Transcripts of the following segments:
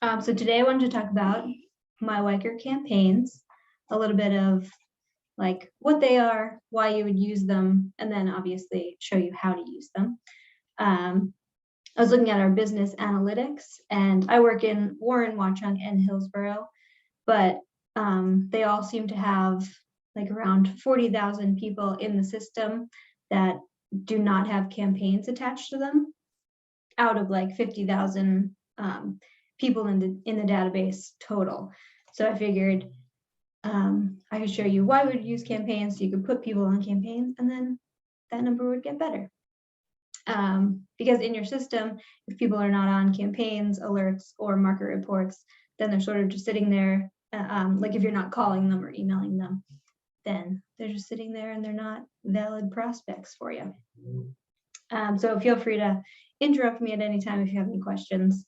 So today I wanted to talk about MyWiker campaigns, a little bit of like what they are, why you would use them, and then obviously show you how to use them. I was looking at our business analytics, and I work in Warren, Watchung, and Hillsborough, but they all seem to have like around 40,000 people in the system that do not have campaigns attached to them out of like 50,000 people in the database total. So I figured I could show you why we'd use campaigns so you could put people on campaigns, and then that number would get better. Because in your system, if people are not on campaigns, alerts, or market reports, then they're sort of just sitting there. Like if you're not calling them or emailing them, then they're just sitting there and they're not valid prospects for you. So feel free to interrupt me at any time if you have any questions,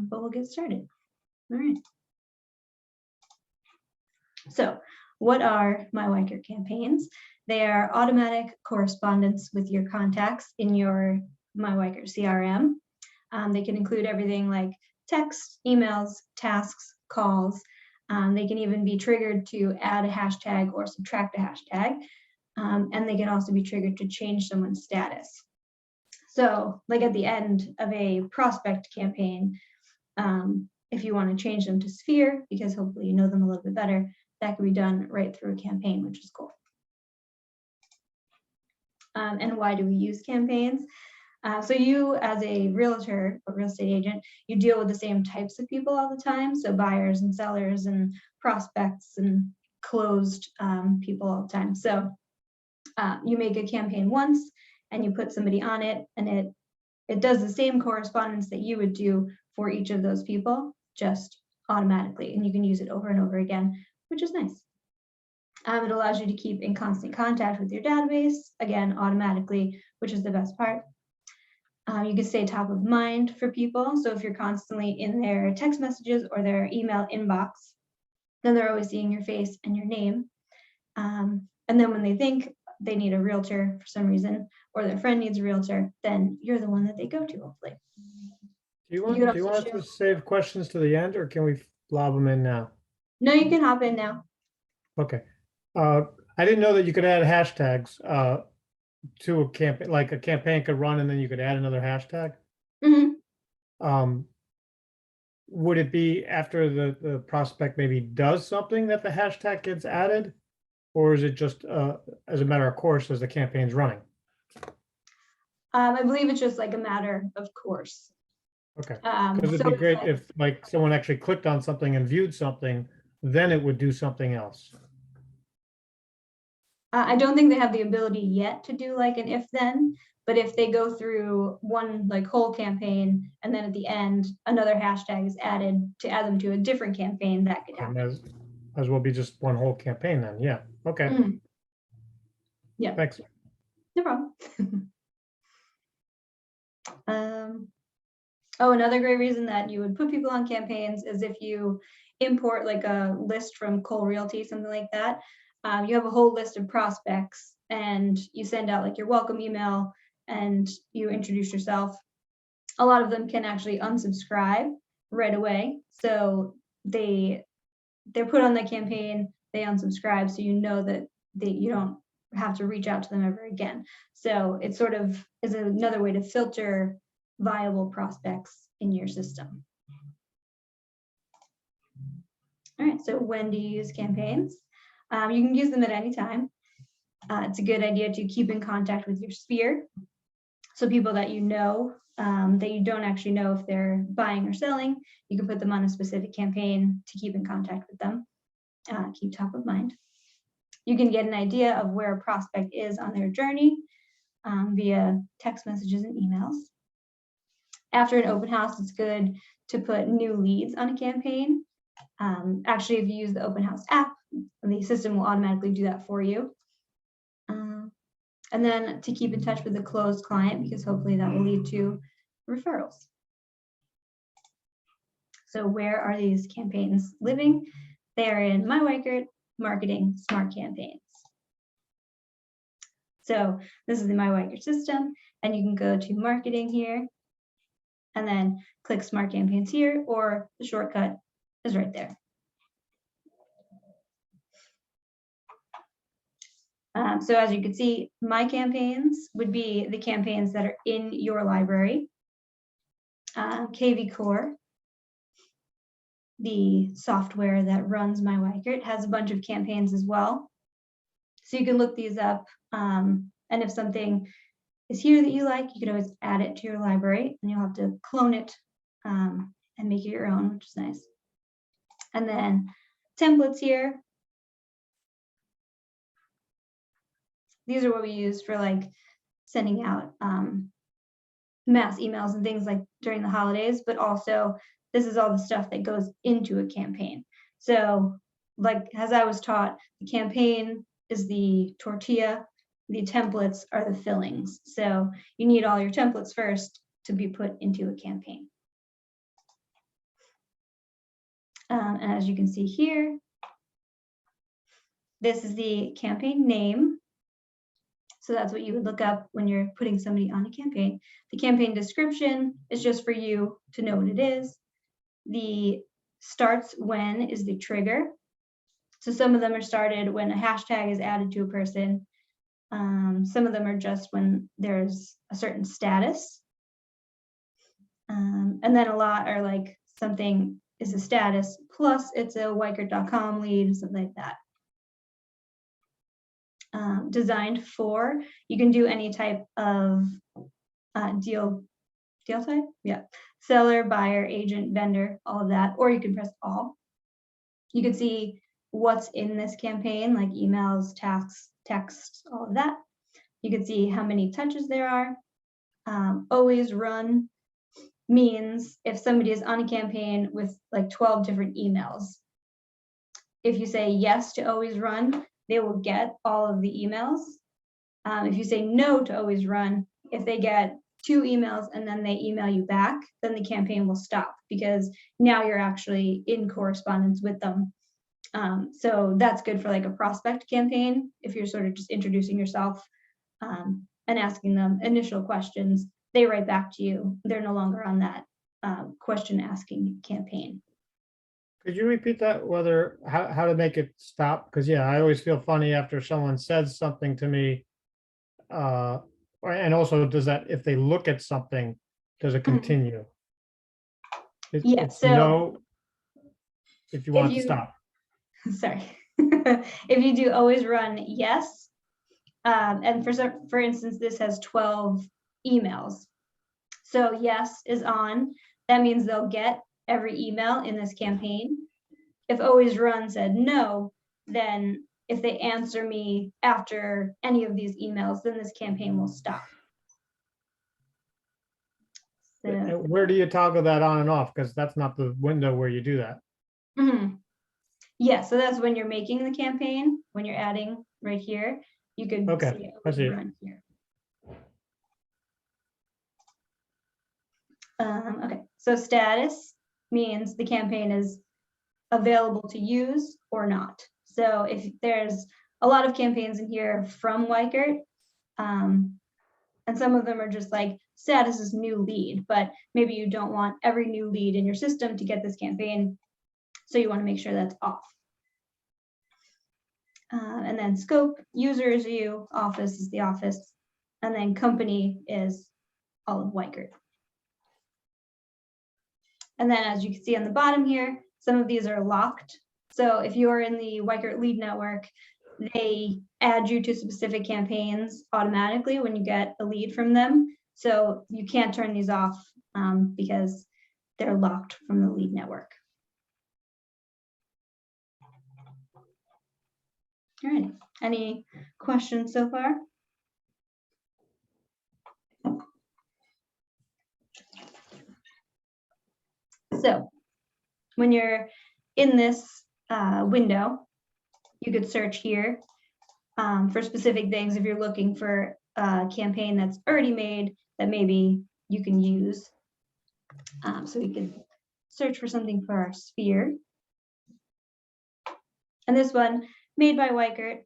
but we'll get started. All right. So what are MyWiker campaigns? They are automatic correspondence with your contacts in your MyWiker CRM. They can include everything like text, emails, tasks, calls. They can even be triggered to add a hashtag or subtract a hashtag. And they can also be triggered to change someone's status. So like at the end of a prospect campaign, if you want to change them to Sphere, because hopefully you know them a little bit better, that can be done right through a campaign, which is cool. And why do we use campaigns? So you as a realtor or real estate agent, you deal with the same types of people all the time. So buyers and sellers and prospects and closed people all the time. So you make a campaign once and you put somebody on it, and it does the same correspondence that you would do for each of those people, just automatically. And you can use it over and over again, which is nice. It allows you to keep in constant contact with your database, again, automatically, which is the best part. You can stay top of mind for people. So if you're constantly in their text messages or their email inbox, then they're always seeing your face and your name. And then when they think they need a realtor for some reason, or their friend needs a realtor, then you're the one that they go to, hopefully. Do you want us to save questions to the end, or can we lob them in now? No, you can hop in now. Okay. I didn't know that you could add hashtags to a campaign, like a campaign could run and then you could add another hashtag. Mm-hmm. Would it be after the prospect maybe does something that the hashtag gets added, or is it just as a matter of course as the campaign's running? I believe it's just like a matter of course. Okay. Because it'd be great if like someone actually clicked on something and viewed something, then it would do something else. I don't think they have the ability yet to do like an if then, but if they go through one like whole campaign and then at the end another hashtag is added to add them to a different campaign, that could happen. As well be just one whole campaign then. Yeah. Okay. Yeah. Thanks. No problem. Oh, another great reason that you would put people on campaigns is if you import like a list from Cole Realty, something like that. You have a whole list of prospects and you send out like your welcome email and you introduce yourself. A lot of them can actually unsubscribe right away. So they're put on the campaign, they unsubscribe, so you know that you don't have to reach out to them ever again. So it sort of is another way to filter viable prospects in your system. All right, so when do you use campaigns? You can use them at any time. It's a good idea to keep in contact with your sphere. So people that you know, that you don't actually know if they're buying or selling, you can put them on a specific campaign to keep in contact with them, keep top of mind. You can get an idea of where a prospect is on their journey via text messages and emails. After an open house, it's good to put new leads on a campaign. Actually, if you use the open house app, the system will automatically do that for you. And then to keep in touch with the closed client, because hopefully that will lead to referrals. So where are these campaigns living? They are in MyWiker Marketing Smart Campaigns. So this is the MyWiker system, and you can go to marketing here, and then click Smart Campaigns here, or the shortcut is right there. So as you can see, my campaigns would be the campaigns that are in your library. Kvcore, the software that runs my Weikert, has a bunch of campaigns as well. So you can look these up, and if something is here that you like, you can always add it to your library, and you'll have to clone it and make it your own, which is nice. And then templates here. These are what we use for like sending out mass emails and things like during the holidays, but also this is all the stuff that goes into a campaign. So like, as I was taught, the campaign is the tortilla, the templates are the fillings. So you need all your templates first to be put into a campaign. And as you can see here, this is the campaign name. So that's what you would look up when you're putting somebody on a campaign. The campaign description is just for you to know what it is. The starts when is the trigger. So some of them are started when a hashtag is added to a person. Some of them are just when there's a certain status. And then a lot are like something is a status plus it's a Weikert.com lead, something like that. Designed for, you can do any type of deal type, yeah, seller, buyer, agent, vendor, all of that, or you can press all. You can see what's in this campaign, like emails, tasks, texts, all of that. You can see how many touches there are. Always run means if somebody is on a campaign with like 12 different emails, if you say yes to always run, they will get all of the emails. If you say no to always run, if they get 2 emails and then they email you back, then the campaign will stop because now you're actually in correspondence with them. So that's good for like a prospect campaign. If you're sort of just introducing yourself and asking them initial questions, they write back to you. They're no longer on that question asking campaign. Could you repeat that, how to make it stop? Because yeah, I always feel funny after someone says something to me. And also, does that, if they look at something, does it continue? Yeah, it's so no, if you want to stop. Sorry. If you do always run yes, and for instance, this has 12 emails. So yes is on, that means they'll get every email in this campaign. If always run said no, then if they answer me after any of these emails, then this campaign will stop. So, where do you toggle that on and off? Because that's not the window where you do that. Yeah, so that's when you're making the campaign, when you're adding right here, you could Okay, I see. run here. Okay, so status means the campaign is available to use or not. So if there's a lot of campaigns in here from Weikert, and some of them are just like status is new lead, but maybe you don't want every new lead in your system to get this campaign. So you want to make sure that's off. And then scope, user is you, office is the office, and then company is all of Weikert. And then as you can see on the bottom here, some of these are locked. So if you're in the Weikert lead network, they add you to specific campaigns automatically when you get a lead from them. So you can't turn these off because they're locked from the lead network. All right, any questions so far? So when you're in this window, you could search here for specific things if you're looking for a campaign that's already made that maybe you can use. So we could search for something for our sphere. And this one, made by Weikert,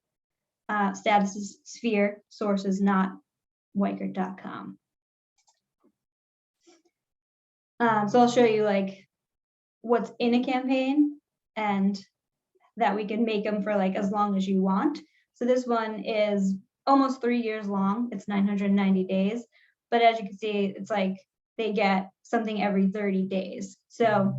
status is sphere, source is not Weikert.com. So I'll show you like what's in a campaign and that we can make them for like as long as you want. So this one is almost 3 years long. It's 990 days. But as you can see, it's like they get something every 30 days. So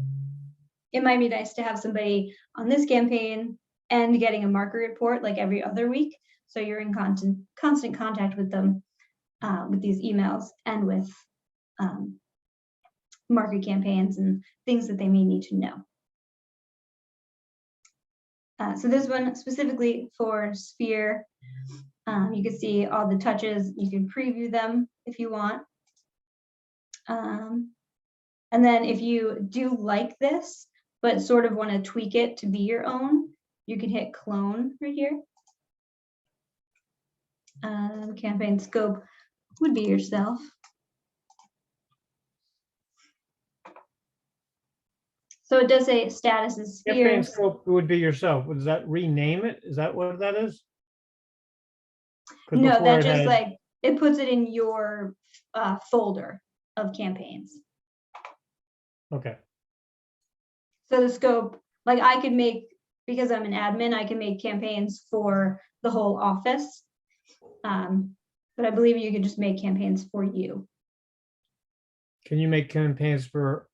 it might be nice to have somebody on this campaign and getting a market report like every other week. So you're in constant contact with them with these emails and with market campaigns and things that they may need to know. So this one specifically for Sphere, you can see all the touches. You can preview them if you want. And then if you do like this, but sort of want to tweak it to be your own, you can hit clone right here. Campaign scope would be yourself. So it does say status is Campaign Sphere. scope would be yourself. Does that rename it? Is that what that is? 'Cause No, before that it just had- like, it puts it in your folder of campaigns. Okay, So the scope, like I could make, because I'm an admin, I can make campaigns for the whole office. But I believe you can just make campaigns for you. can you make campaigns for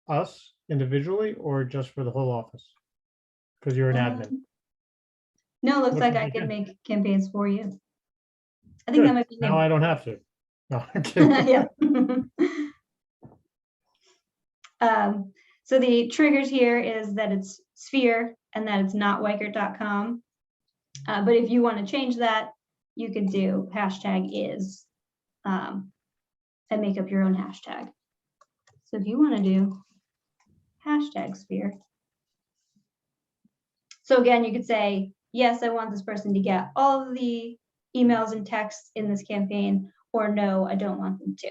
us individually or just for the whole office? Because you're an admin. No, it looks Looks like like I you can can. make campaigns for you. I think that Good. might be Now new. I don't have to. No, I'm kidding. Yeah. So the triggers here is that it's Sphere and that it's not Weichert.com. But if you want to change that, you could do #is and make up your own hashtag. So if you want to do #Sphere. So again, you could say, yes, I want this person to get all of the emails and texts in this campaign, or no, I don't want them to.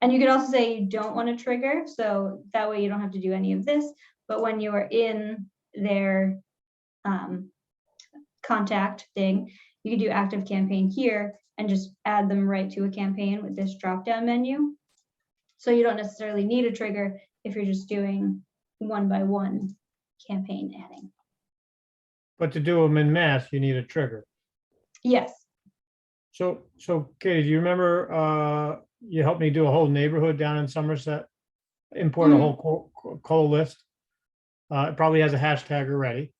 And you could also say you don't want to trigger, so that way you don't have to do any of this, but when you are in their contact thing, you can do active campaign here and just add them right to a campaign with this drop-down menu. So you don't necessarily need a trigger if you're just doing one-by-one campaign adding. But to do them in mass, you need a trigger. Yes. So Katie, do you remember, you helped me do a whole neighborhood down in Somerset? Import a whole coal list. It probably has a hashtag already.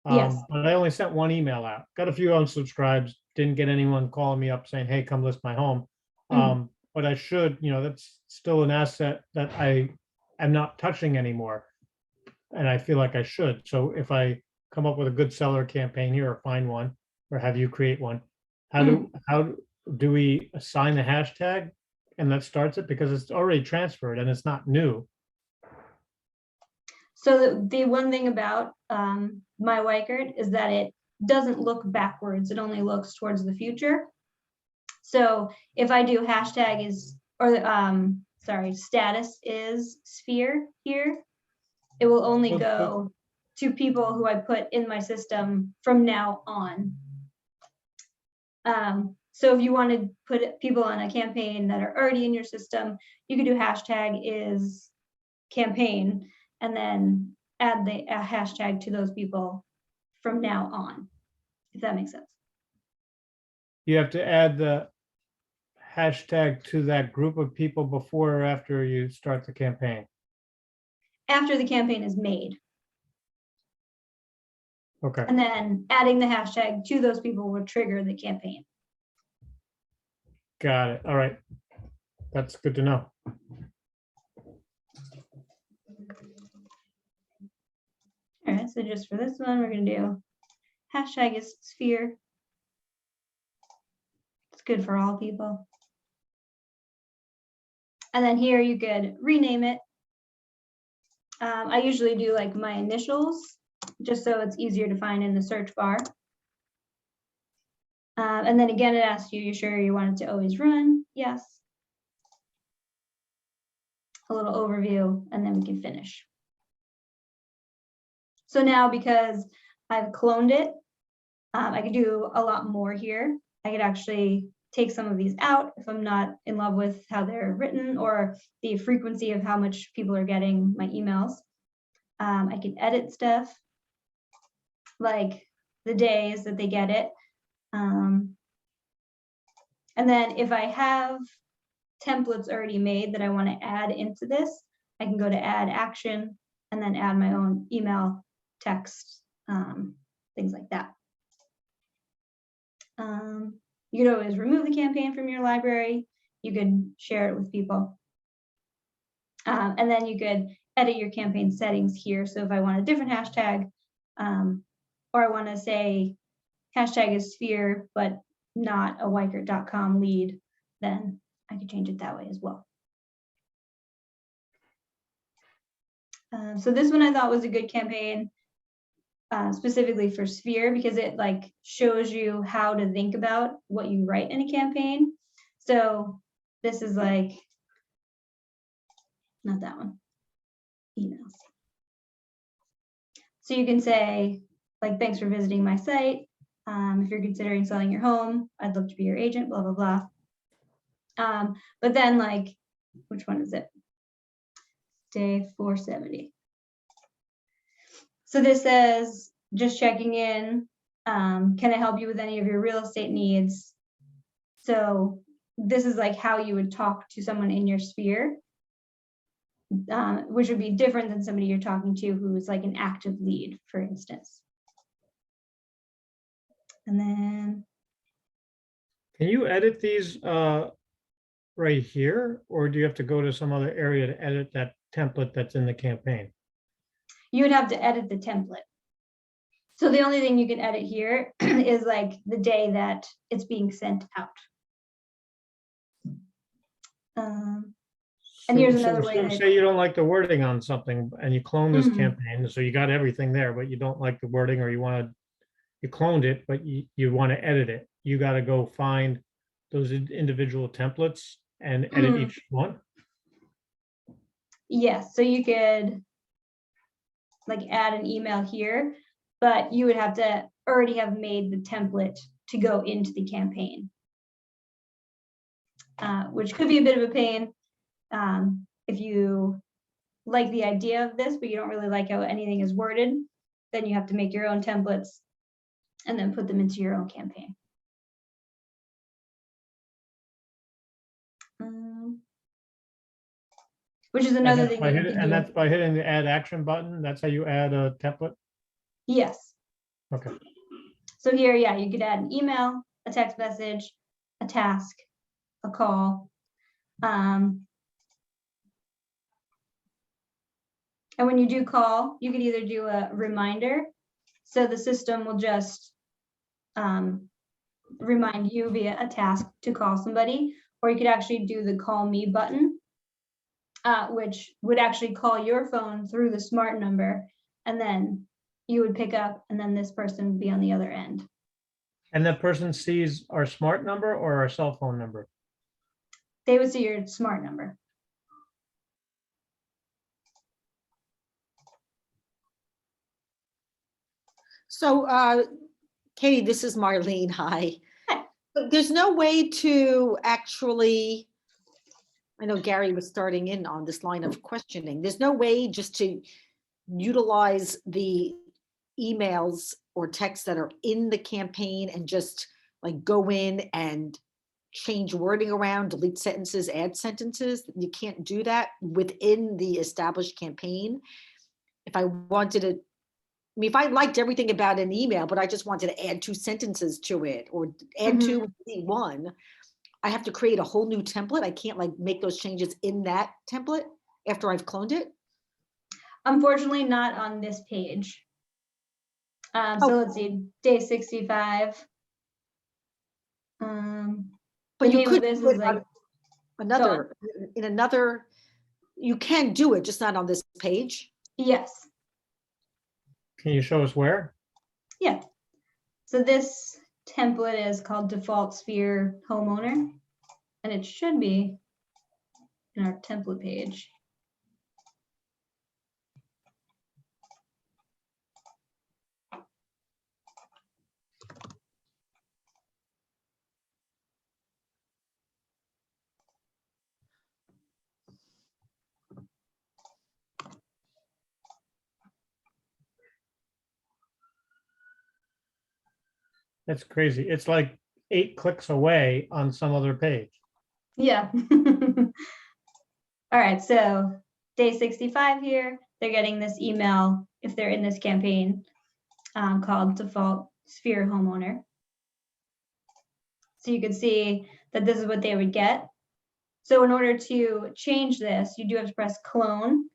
Yes. But I only sent one email out. Got a few unsubscribes, didn't get anyone calling me up saying, hey, come list my home. But I should, that's still an asset that I am not touching anymore. And I feel like I should. So if I come up with a good seller campaign here or find one, or have you create one, how do we assign the hashtag and that starts it? Because it's already transferred and it's not new. So the one thing about my Weichert is that it doesn't look backwards. It only looks towards the future. So if I do status is Sphere here, it will only go to people who I put in my system from now on. So if you want to put people on a campaign that are already in your system, you could do #is campaign and then add the hashtag to those people from now on, if that makes sense. You have to add the hashtag to that group of people before or after you start the campaign. After the campaign is made. Okay. And then adding the hashtag to those people will trigger the campaign. Got it. All right. That's good to know. All right, so just for this one, we're going to do #is Sphere. It's good for all people. And then here you could rename it. I usually do like my initials, just so it's easier to find in the search bar. And then again, it asks you sure you want it to always run? Yes. A little overview, and then we can finish. So now, because I've cloned it, I could do a lot more here. I could actually take some of these out if I'm not in love with how they're written or the frequency of how much people are getting my emails. I can edit stuff, like the days that they get it. And then if I have templates already made that I want to add into this, I can go to add action and then add my own email, text, things like that. You could always remove the campaign from your library. You could share it with people. And then you could edit your campaign settings here. So if I want a different hashtag, or I want to say hashtag is sphere, but not a Wykert.com lead, then I could change it that way as well. So this one I thought was a good campaign, specifically for Sphere, because it like shows you how to think about what you write in a campaign. So this is like, not that one, emails. So you can say like, thanks for visiting my site. If you're considering selling your home, I'd love to be your agent, blah, blah, blah. But then like, which one is it? Day 470. So this says, just checking in. Can I help you with any of your real estate needs? So this is like how you would talk to someone in your sphere, which would be different than somebody you're talking to who's like an active lead, for instance. And then, Can you edit these right here, or do you have to go to some other area to edit that template that's in the campaign? you would have to edit the template. So the only thing you can edit here is like the day that it's being sent out. And here's another way that, say you don't like the wording on something and you clone this Mhm. campaign, so you got everything there, but you don't like the wording, or you cloned it, but you want to edit it. You got to go find those individual templates and edit each one. yes, so you could like add an email here, but you would have to already have made the template to go into the campaign, which could be a bit of a pain if you like the idea of this, but you don't really like how anything is worded. Then you have to make your own templates and then put them into your own campaign. Which is another thing that you can do. And that's by hitting the add action button. That's how you add a template. Yes. Okay. So here, yeah, you could add an email, a text message, a task, a call. And when you do call, you could either do a reminder. So the system will just remind you via a task to call somebody, or you could actually do the call me button, which would actually call your phone through the smart number, and then you would pick up, and then this person would be on the other end. And that person sees our smart number or our cell phone number? They would see your smart number. So, Katie, this is Marlene. Hi. Hi. But there's no way to actually, I know Gary was starting in on this line of questioning. There's no way just to utilize the emails or texts that are in the campaign and just like go in and change wording around, delete sentences, add sentences. You can't do that within the established campaign. If I wanted to, I mean, if I liked everything about an email, but I just wanted to add 2 sentences to it or add 2 1, I have to create a whole new template. I can't like make those changes in that template after I've cloned it. Unfortunately, not on this page. So let's see, day 65. But you could this do is it like on another, you can do it, just not on this page. yes. Can you show us where? Yeah. So this template is called default sphere homeowner, and it should be in our template page. That's crazy. It's like 8 clicks away on some other page. Yeah. All right, so day 65 here, they're getting this email if they're in this campaign called Default Sphere Homeowner. So you can see that this is what they would get. So in order to change this, you do have to press clone,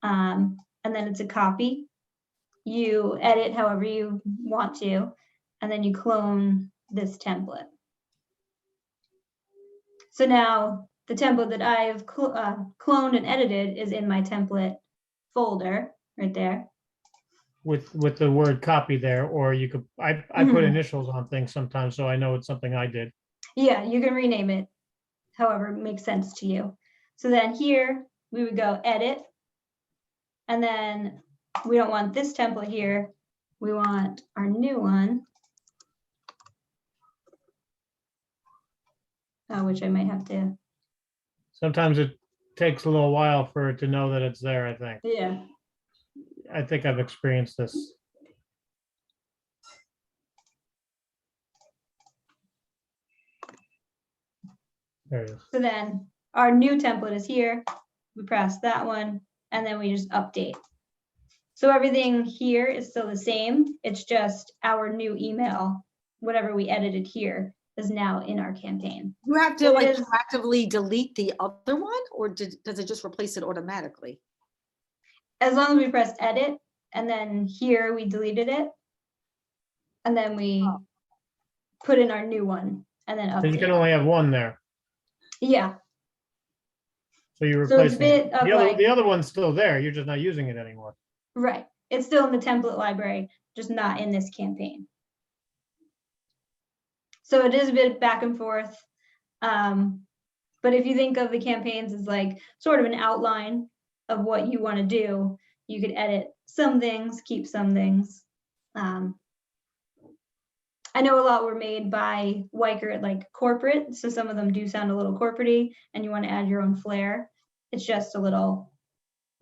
and then it's a copy. You edit however you want to, and then you clone this template. So now the template that I have cloned and edited is in my template folder right there. With the word copy there, or you could, I put initials on things sometimes, so I know it's something I did. Yeah, you can rename it however it makes sense to you. So then here we would go edit, and then we don't want this template here. We want our new one, which I might have to. Sometimes it takes a little while for it to know that it's there, I think. Yeah. I think I've experienced this. There it is. So then our new template is here. We press that one, and then we just update. So everything here is still the same. It's just our new email, whatever we edited here, is now in our campaign. You have to So it like is- proactively delete the other one, or does it just replace it automatically? As long as we press edit, and then here we deleted it, and then we put in our new one, and then So you can update. only have one there. Yeah, So you So it's replace a bit of like- the other one's still there. You're just not using it anymore. right. It's still in the template library, just not in this campaign. So it is a bit back and forth. But if you think of the campaigns as like sort of an outline of what you want to do, you could edit some things, keep some things. I know a lot were made by Wiker, like corporate, so some of them do sound a little corporate-y, and you want to add your own flair. It's just a little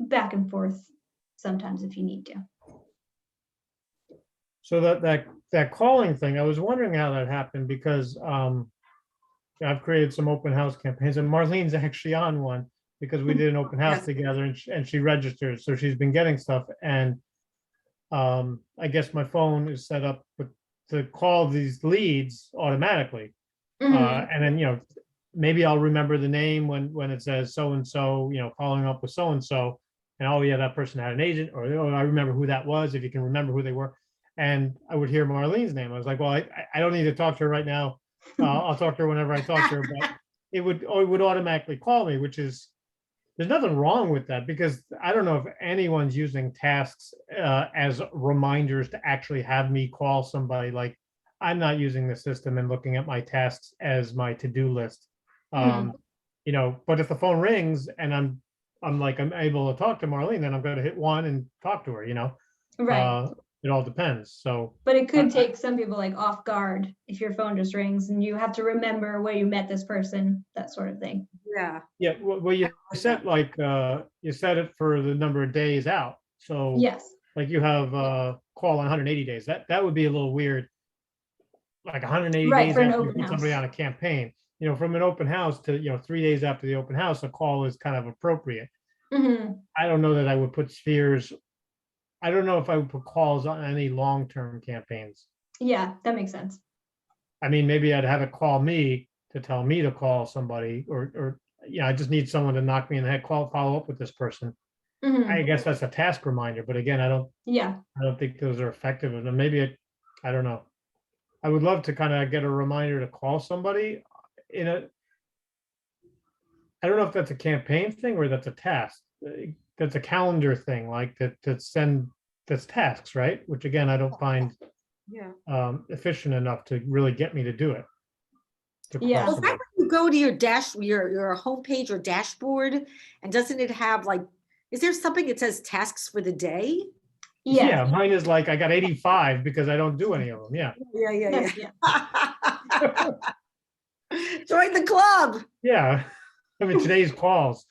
back and forth sometimes if you need to. So that calling thing, I was wondering how that happened because I've created some open house campaigns, and Marlene's actually on one because we did an open house Yes. together, and she registered, so she's been getting stuff. And I guess my phone is set up to call these leads automatically, and then maybe I'll remember the name when it says so and so, following up with so and so, and oh yeah, that person had an agent, or oh, I remember who that was, if you can remember who they were. And I would hear Marlene's name. I was like, well, I don't need to talk to her right now. I'll talk to her whenever I talk to her. But it would automatically call me, which is, there's nothing wrong with that, because I don't know if anyone's using tasks as reminders to actually have me call somebody. Like, I'm not using the system and looking at my tasks as my to-do list. But if the phone rings and I'm able to talk to Marlene, then I'm going to hit one and talk to her. Right. It all depends. So, But it could take some people like off guard if your phone just rings and you have to remember where you met this person, that sort of thing. Yeah. yeah, well, you set you set it for the number of days out. So Yes. like you have call on 180 days. That would be a little weird. Like 180 Right, days for an after you open put somebody house. on a campaign. From an open house to 3 days after the open house, a call is kind of appropriate. Mhm. I don't know that I would put spheres. I don't know if I would put calls on any long-term campaigns. Yeah, that makes sense. I mean, maybe I'd have it call me to tell me to call somebody, or I just need someone to knock me in the head, follow up with this person. Mhm. I guess that's a task reminder, but again, I Yeah. don't think those are effective. And maybe I don't know. I would love to kind of get a reminder to call somebody I don't know if that's a campaign thing or that's a task. That's a calendar thing, like to send that's tasks, right? Which again, I don't find Yeah. efficient enough to really get me to do it. To call Yeah. Well, somebody. you go to your homepage or dashboard, and doesn't it have like, is there something that says tasks for the day? Yeah. Yeah, mine is like I got 85 because I don't do any of them. Yeah. Yeah, That's- yeah. Join the club. Yeah. I mean, today's calls.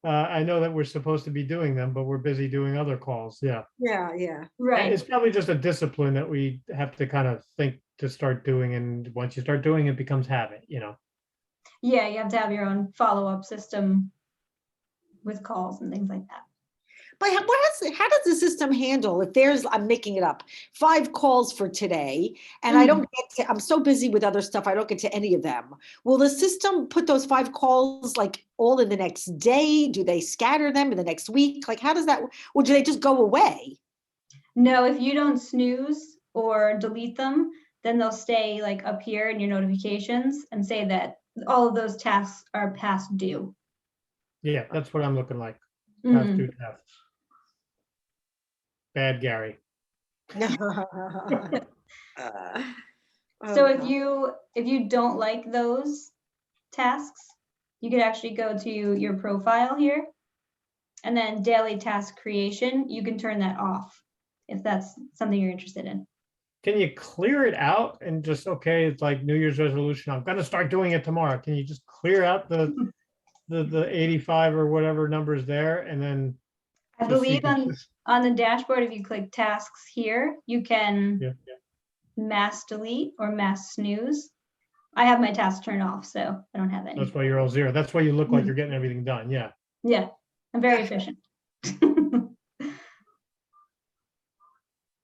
I know that we're supposed to be doing them, but we're busy doing other calls. Yeah. Yeah. And Right. it's probably just a discipline that we have to kind of think to start doing, and once you start doing, it becomes habit, you know. Yeah, you have to have your own follow-up system with calls and things like that. But how does the system handle if there's, I'm making it up, 5 calls for today, and I don't get to, I'm so busy with other stuff, I don't get to any of them. Will the system put those 5 calls like all in the next day? Do they scatter them in the next week? Like, how does that, or do they just go away? No, if you don't snooze or delete them, then they'll stay like up here in your notifications and say that all of those tasks are past due. Yeah, that's what I'm looking like. Mhm. Past due tasks. Bad Gary. So if you don't like those tasks, you could actually go to your profile here, and then daily task creation, you can turn that off if that's something you're interested in. Can you clear it out and just, okay, it's like New Year's resolution, I'm gonna start doing it tomorrow. Can you just clear out the 85 or whatever numbers there, and then I just so you believe can on the dashboard, if you click tasks here, you can yeah, mass delete or mass snooze. I have my tasks turned off, so I don't have any. that's why you're all 0. That's why you look like you're getting everything done. Yeah. Yeah, I'm very efficient.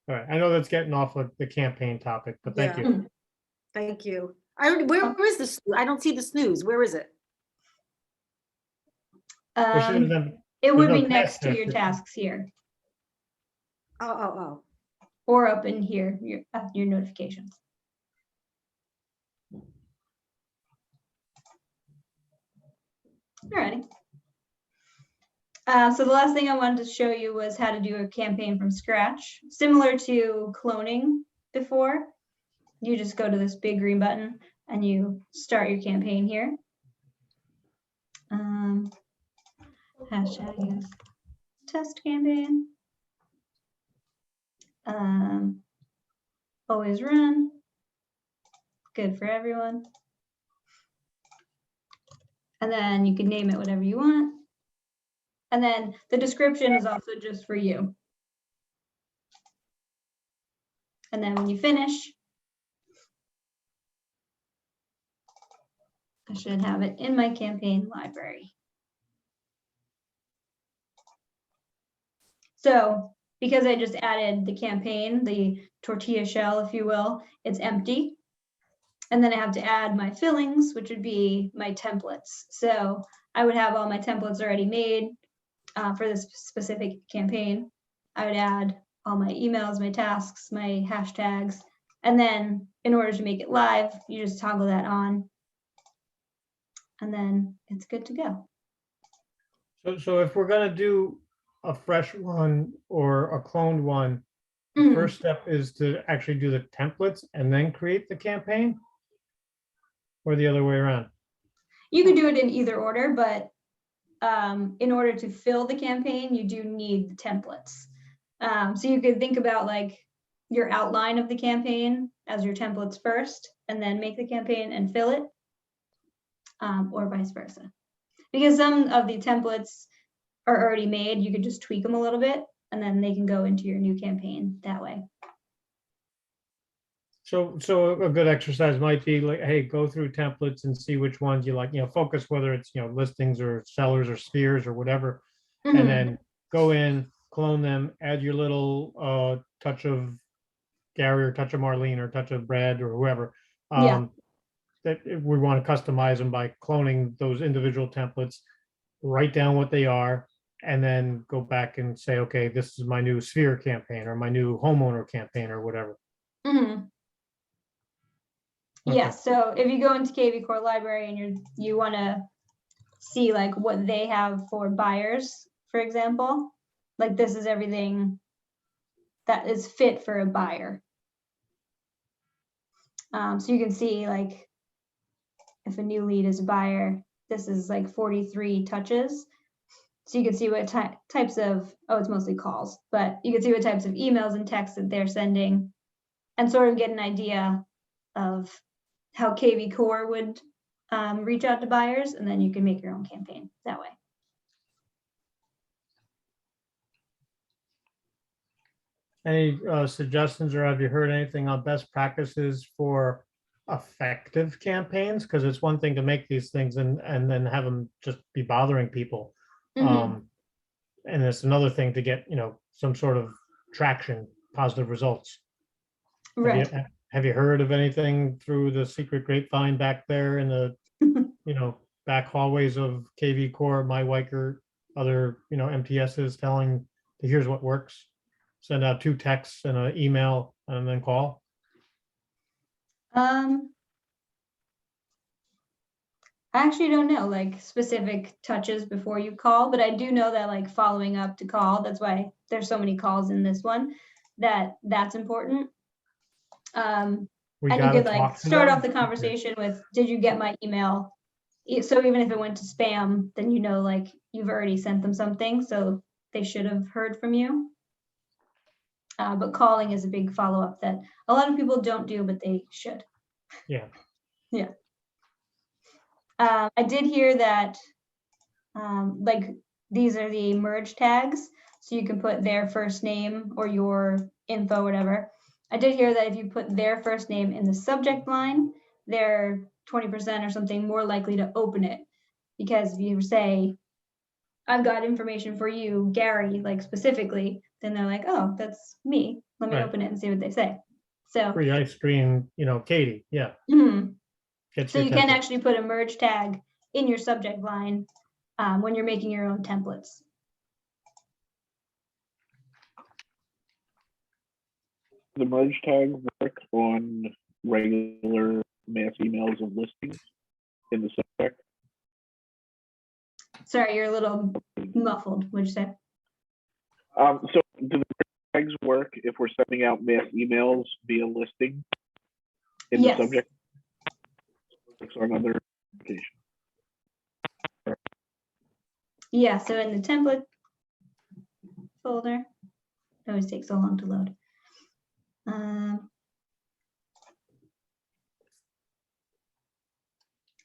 All right. I know that's getting off of the campaign topic, but thank you. Thank you. Where is the snooze? I don't see the snooze. Where is it? It would no be task next to there. your tasks here, Oh. or up in here, your notifications. Alrighty. So the last thing I wanted to show you was how to do a campaign from scratch. Similar to cloning before, you just go to this big green button and you start your campaign here. Hashtag is test campaign. Always run. Good for everyone. And then you can name it whatever you want. And then the description is also just for you. And then when you finish, I should have it in my campaign library. So because I just added the campaign, the tortilla shell, if you will, it's empty. And then I have to add my fillings, which would be my templates. So I would have all my templates already made for this specific campaign. I would add all my emails, my tasks, my hashtags. And then in order to make it live, you just toggle that on. And then it's good to go. So if we're gonna do a fresh one or a cloned one, the first step is to actually do the templates and then create the campaign, or the other way around? You could do it in either order, but in order to fill the campaign, you do need the templates. So you could think about like your outline of the campaign as your templates first, and then make the campaign and fill it, or vice versa. Because some of the templates are already made, you could just tweak them a little bit, and then they can go into your new campaign that way. So a good exercise might be like, hey, go through templates and see which ones you like, focus, whether it's, listings or sellers or spheres or whatever, and then go in, clone them, add your little touch of Gary or touch of Marlene or touch of Brad or whoever. That we want to customize them by cloning those individual templates, write down what they are, and then go back and say, okay, this is my new sphere campaign or my new homeowner campaign or whatever. Okay. Yeah, so if you go into Kvcore Library and you want to see like what they have for buyers, for example, like this is everything that is fit for a buyer. So you can see like if a new lead is a buyer, this is like 43 touches. So you can see what types of, it's mostly calls, but you can see what types of emails and texts that they're sending and sort of get an idea of how Kvcore would reach out to buyers, and then you can make your own campaign that way. Any suggestions, or have you heard anything on best practices for effective campaigns? Because it's one thing to make these things and then have them just be bothering people. Mhm. And it's another thing to get, some sort of traction, positive results. Right. Have you heard of anything through the secret grapevine back there in the, back hallways of Kvcore, MyWiker, other, MTSs telling, here's what works? Send out 2 texts and an email and then call? I actually don't know like specific touches before you call, but I do know that like following up to call, that's why there's so many calls in this one, that's important. We And you gotta could like talk to start them? off the conversation with, did you get my email? So even if it went to spam, then like you've already sent them something, so they should have heard from you. But calling is a big follow-up that a lot of people don't do, but they should. Yeah. Yeah. I did hear that like these are the merge tags, so you can put their first name or your info, whatever. I did hear that if you put their first name in the subject line, they're 20% or something more likely to open it. Because if you say, I've got information for you, Gary, like specifically, then they're like, oh, that's me. Let me Right. open it and see what they say. So, Free ice cream, Katie, yeah. Gets so your you can attention. actually put a merge tag in your subject line when you're making your own templates. The merge tag work on regular mass emails of listings in the subject? Sorry, you're a little muffled. What'd you say? So do the merge tags work if we're sending out mass emails via listing in Yes. the subject? Or another application? Yeah, so in the template folder, it always takes so long to load.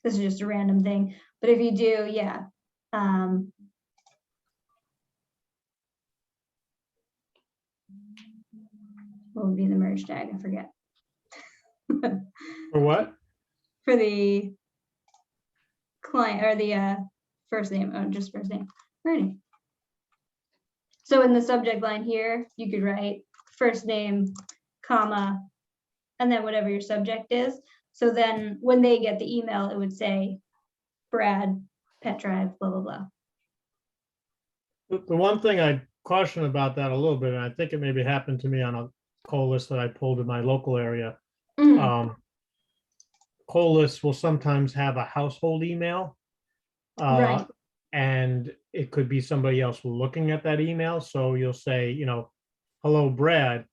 This is just a random thing, but if you do, yeah. What would be the merge tag? I forget. For what? For the client or the first name, just first name. Alrighty. So in the subject line here, you could write first name, comma, and then whatever your subject is. So then when they get the email, it would say Brad, Pet Drive, blah, blah, blah. The one thing I caution about that a little bit, and I think it maybe happened to me on a call list that I pulled in my local area. Call lists will sometimes have a household email. Right. And it could be somebody else looking at that email. So you'll say, hello, Brad.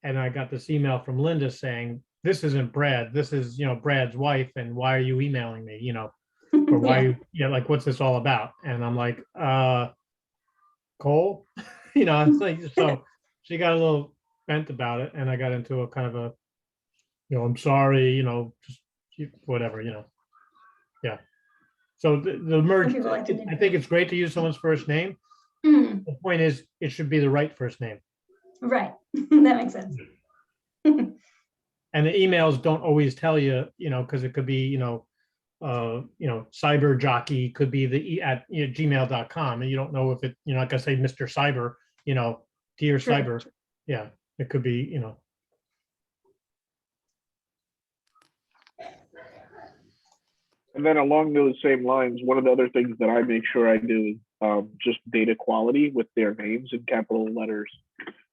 And I got this email from Linda saying, this isn't Brad. This is, Brad's wife. And why are you emailing me? Or why, like, what's this all about? And I'm like, Cole, it's like, so she got a little bent about it. And I got into a kind of a, I'm sorry, just whatever, yeah. So the merge, Like I think it's great to use someone's first name. The point is, it should be the right first name. Right. That makes sense. And the emails don't always tell you, because it could be, cyber jockey could be the at gmail.com, and you don't know if it, like I say, Mr. Cyber, dear True. Cyber. Yeah, it could be, And then along those same lines, one of the other things that I make sure I do is just data quality with their names in capital letters.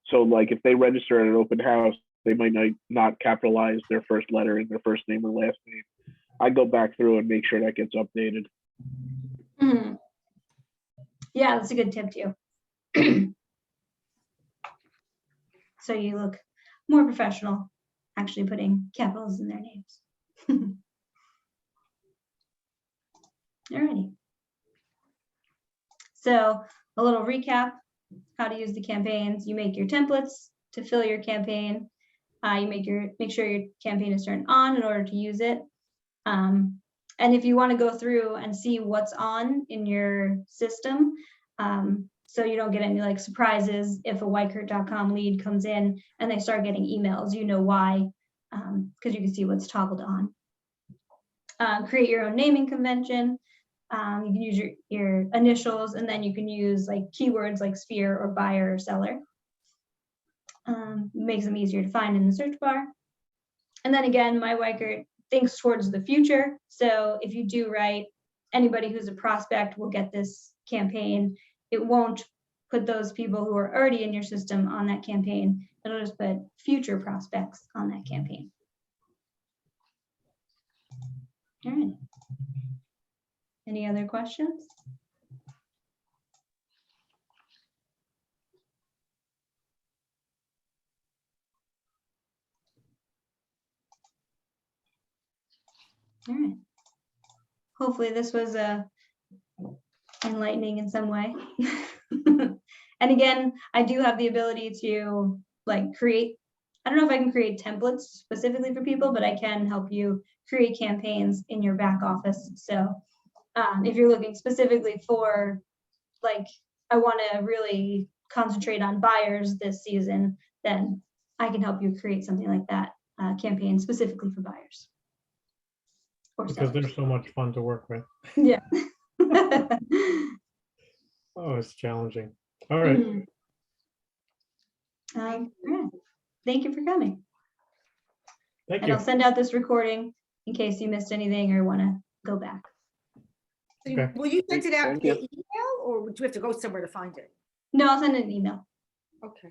So like if they register at an open house, they might not capitalize their first letter in their first name or last name. I go back through and make sure that gets updated. Yeah, that's a good tip too. So you look more professional, actually putting capitals in their names. Alrighty. So a little recap, how to use the campaigns. You make your templates to fill your campaign. You make sure your campaign is turned on in order to use it. And if you want to go through and see what's on in your system, so you don't get any like surprises if a Wykert.com lead comes in and they start getting emails, you know why, because you can see what's toggled on. Create your own naming convention. You can use your initials, and then you can use like keywords like sphere or buyer or seller. Makes them easier to find in the search bar. And then again, my Wykert thinks towards the future. So if you do write, anybody who's a prospect will get this campaign. It won't put those people who are already in your system on that campaign. It'll just put future prospects on that campaign. All right. Any other questions? All right. Hopefully this was enlightening in some way. And again, I do have the ability to like create, I don't know if I can create templates specifically for people, but I can help you create campaigns in your back office. So if you're looking specifically for like, I want to really concentrate on buyers this season, then I can help you create something like that campaign specifically for buyers. Because they're so much fun to work with. Yeah. Oh, it's challenging. All right. Yeah. Thank you for coming. Thank And you. I'll send out this recording in case you missed anything or want to go back. So Okay. will you send it out Thank via you. email, or would you have to go somewhere to find it? No, I'll send an email. Okay.